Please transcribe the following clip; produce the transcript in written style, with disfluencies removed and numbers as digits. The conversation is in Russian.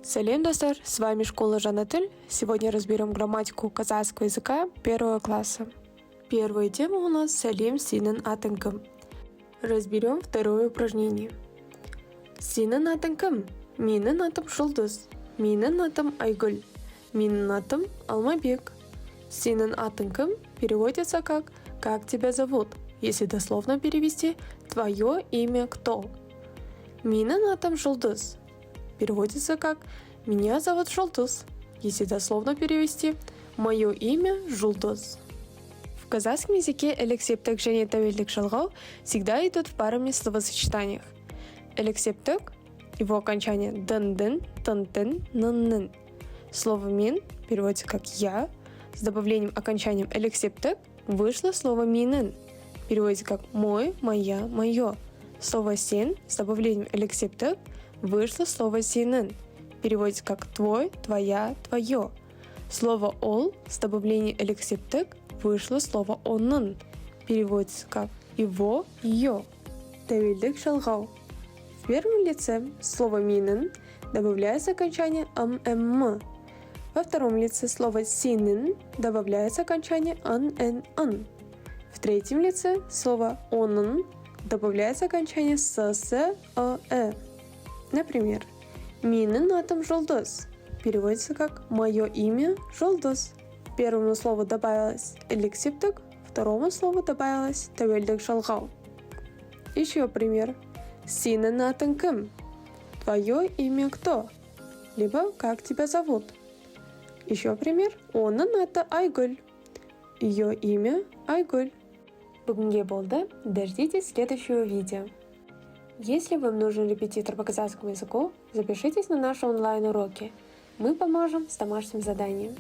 Салем, достар! С вами школа Жанатель. Сегодня разберем грамматику казахского языка первого класса. Первая тема у нас Салем синен атынкым. Разберем второе упражнение. Синен атынкым. Минен атым Жұлдыз. Минен атым Айгүл. Минен атым Алмабек. Синен атынкым переводится как тебя зовут. Если дословно перевести, твое имя кто? Минен атым Жұлдыз переводится как «Меня зовут Жұлдыз». Если дословно перевести, «Мое имя Жұлдыз». В казахском языке элексептік және тәуелдік жалғау всегда идут в парами словосочетаниях. Элексептік, его окончание «дын-дын», «тын-тын», «нын-нын». Слово «мен» переводится как «я». С добавлением окончанием элексептік вышло слово «минын». Переводится как «мой», «моя», «моё». Слово «сен» с добавлением элексептік вышло слово «сенін». Переводится как «твой», «твоя», «твое». Слово «ол» с добавлением элексептік вышло слово «оның». Переводится как «его», «ее». Тәуелдік жалғау. В первом лице слово «минін» добавляется окончание «м». Во втором лице слово «сенін» добавляется окончание «н». В третьем лице слово «оның» добавляется окончание «с», «э». Например, «Минын атым Жұлдыз» переводится как «Мое имя Жұлдыз». Первому слову добавилось элексептік, второму слову добавилось тәуелдік жалғау. Еще пример. «Сенің атың кім?» Твое имя кто? Либо «Как тебя зовут?» Еще пример. «Оның аты Айгүл». Ее имя Айгүл. Бүгінге болды. Дождитесь следующего видео. Если вам нужен репетитор по казахскому языку, запишитесь на наши онлайн-уроки. Мы поможем с домашним заданием.